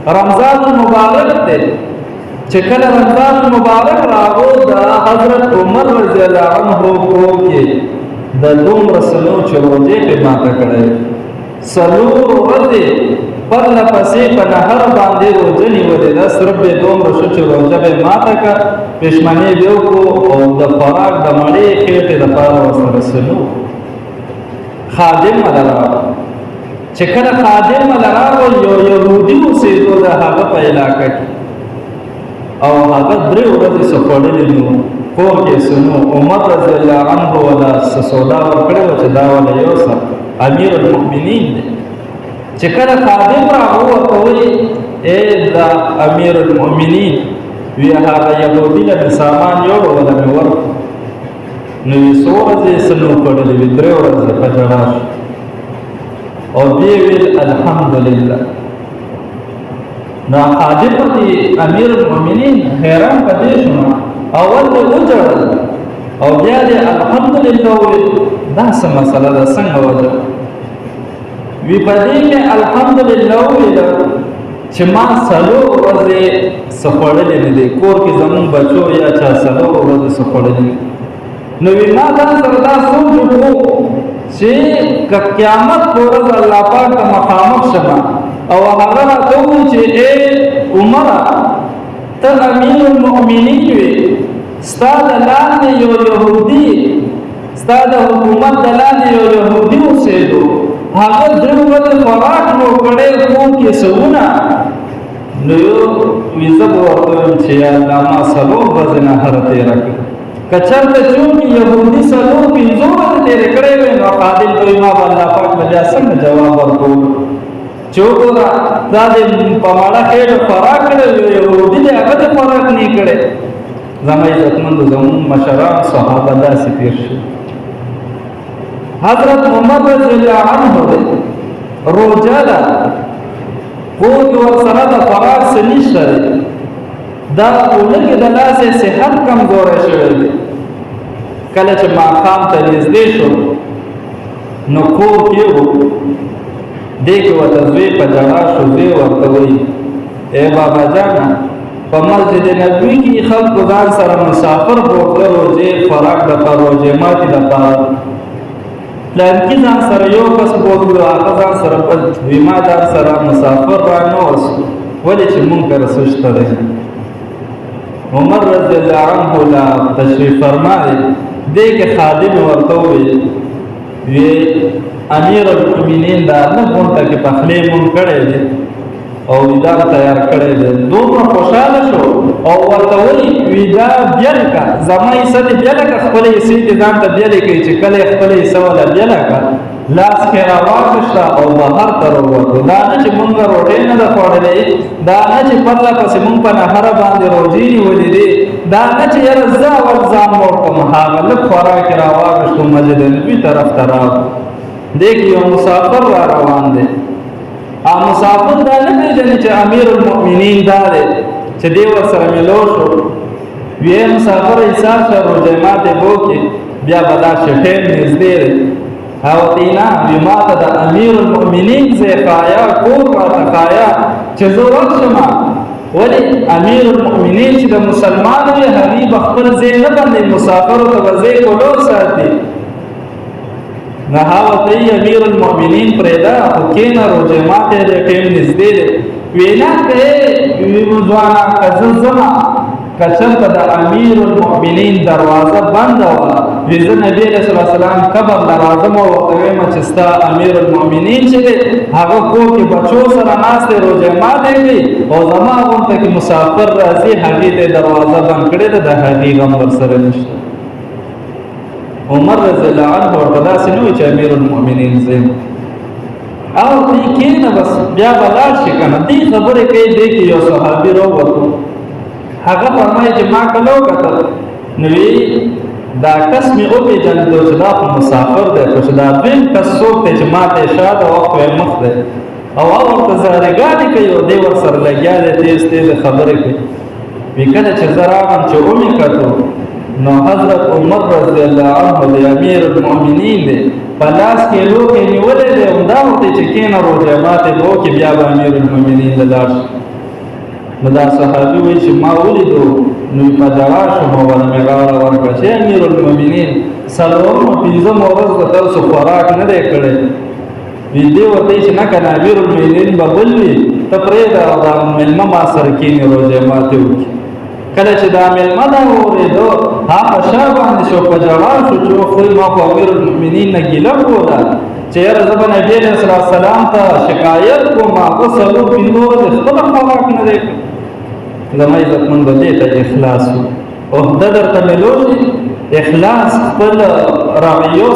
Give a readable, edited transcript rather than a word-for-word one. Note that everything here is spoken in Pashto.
رمضان المبارک دی چې کله رمضان المبارک راغو د حضرت عمر رضی الله عنه کور کې د دومره سلو چې روزې پې ماته کړی څلور ورځې پرله پسې په نهر باندې روزه نیولې ده صرف به دومره شو چې روزه به ماته کړه پښمنې به وکړو او د خوراک د مړې خېټې دپاره ورسره سلو خادم مله راغی چې کله خادم مله راغی یو یهودي اوسېدو د هغه په علاقه کې او هغه 3 ورځې څه خوړلې نو کور کې څه نو عمر رضی الله عنه ولا څه سودا ورکړې وه چې دا وله یوسف امیر المؤمنین دی چې کله خادم راغو ورته وایي ای دا امیر المؤمنین وی هغه یهودي له مې سامان یوړو وله مې ورکړو نو یې څو ورځې څه نو خوړلې وي 3 ورځې په ژړا شو او بیا ویل الحمدلله نو خادم دی امیر المؤمنین حیران په دې شو اول دې وجړل او بیا دې الحمدلله ویل دا څه مسله ده څنګه وجه وی په دې کې الحمدلله ویل چې ما څلور ورځې څه خوړلې نه دي کور کې زمونږ بچو یا چا څلور ورځې څه خوړلې نو وی ما ځان سره دا سوچ وکړو چې که قیامت په ورځ الله پاک ته مخامخ شمه او هغه راته ووایي چې ای عمره ته امیر المؤمنین وې ستا د لاندې یو یهودي ستا د حکومت د لاندې یو یهودي اوسېدو هغه 3 ورځې خوراک مو کړی کور کې څهونه نو وي زه به ورته ویم چې یا الله ما 4 ورځې نهره تېره کړه که چېرته چونکې یهودي 4 5 ورځې تېرې کړی وی نو قادل به وي ما به الله پاک به بیا څنګه جواب ورکولو چې وګوره دا دې په ماړه خېټه خوراک کړی وي یهودي دې هغه دې خوراک نه کړی زما عزتمندو زموږ مشران صحابه داسې تېر شو حضرت عمر رضی الله عنه دی روجه ده کور کې ورسره د خوراک څه نشته دی دا اولګې د لاسې صحت کمزوری شوی دی کله چې ماښام ته نږدې شو نو کور کې و دې کې ورته زوی په ژړا شو زوی ورته وایي ای بابا جانه په مسجد نبوي کې خلکو ځان سره مسافر بوتله روژې خوراک دپاره روژې ماتې دپاره پلانکي ځان سره یو کس بوتلو هغه ځان سره بل وي ما ځان سره مسافر رانووسو ولې چې مونږ کره څه شته دی عمر رضی الله عنه لا تشریف فرمایي دې کې خادم ورته وویل وی امیر المؤمنین دا نه غونډه کې پخلی مونږ کړی دی او دا تیار کړی دی دومره خوشحاله شو او ورته وایي وی دا بیله که زما حصه دې بیله که خپله حصې دې ځان ته بیلې کوي چې کله یې خپله حصه وله بیله که لاس کې راواخېسته او بهر ته راووتو دا نه چې مونږ روټۍ نه ده خوړلې دا نه چې پرله پسې مونږ په نهره باندې روژې نیولې دي دا نه چې یاره زه اول ځان موړ کړم هغه لږ خوراک یې راواخېستو مسجد نبي طرف ته راغلو دې کې یو مسافر را روان دی مسافر دا نه پېژني چې امیر المؤمنین دا دی چې دې ورسره ملو شو وی مسافر حساب شه روژې ماتې بوکې بیا به دا شټۍ نږدې دی هاوتی نه وی ما ته د امیر المؤمنین ځای ښایه کور راته ښایه چې زه ورشمه ولې امیر المؤمنین چې د مسلمان وي هغې به خپل ځای نه بندوي مسافرو ته به ځای کولو ساتي نه هاوتی امیر المؤمنین پرېږده خو کښېنه روژې ماتې دی ټیم نږدې دی وینا کوې وي ځوانه که زه ځمه که چېرته د امیر المؤمنین دروازه بنده وه وي زه نبي علیه صلات وسلام قبر له راځم او ورته ویم چې ستا امیر المؤمنین چې دی هغه کور کې بچو سره ناست دی روژې ماتې کوي او زما غونته کې مسافر راځي هغې ته یې دروازه بند کړې ده د هغې غم ورسره نشته عمر رضی الله عنه ورته داسې نه وایي چې امیر المؤمنین زه یم او دې کښېنه بس بیا به لاړ شي که نه دې خبرې کوي دې کې یو صحابي راووتو هغه فرمایي چې ما کله وکتل نو دا کس مې وپېژندو چې دا خو مسافر دی خو چې دا دویم کس څوک دی چې ما ته یې شاته وخت وی مخ دی او ورته زارېګانې کوي او دی ورسره لګیا دی تیز تیزې خبرې کوي وی کله چې زه راغلم چې ومې کتو نو حضرت عمر رضی الله عنه د امیر المؤمنین دی په لاس کې لوښی نیولی دی همدا ورته چې کښېنه روژې ماتې به وکړي بیا به امیر المؤمنین ته لاړ شي نو دا صحابي وایي چې ما ولیدو نو په ژړا شوم او ورته مې غاړه ورکړه چې امیر المؤمنین څلورمه پنځمه ورځ به تاسو خوراک نه دی کړی وی دی ورته وایي چې نه که نه امیر المؤمنین به بل وي ته پرېږده او دا مېلمه ما سره کښېني روژې ماتې وکړي کله چې دا مېلمه دا واورېدو هغه په شا باندې شو په ژړا شو چې وخوی ما خو امیر المؤمنین نه ګیله کوله چې یاره زه به نبي علیه السلام ته شکایت کوم هغه څلور پنځه ورځې خپله خوراک نه دی کړی زما عزتمندو دې ته اخلاص و عهده درته ملو اخلاص خپل رعیو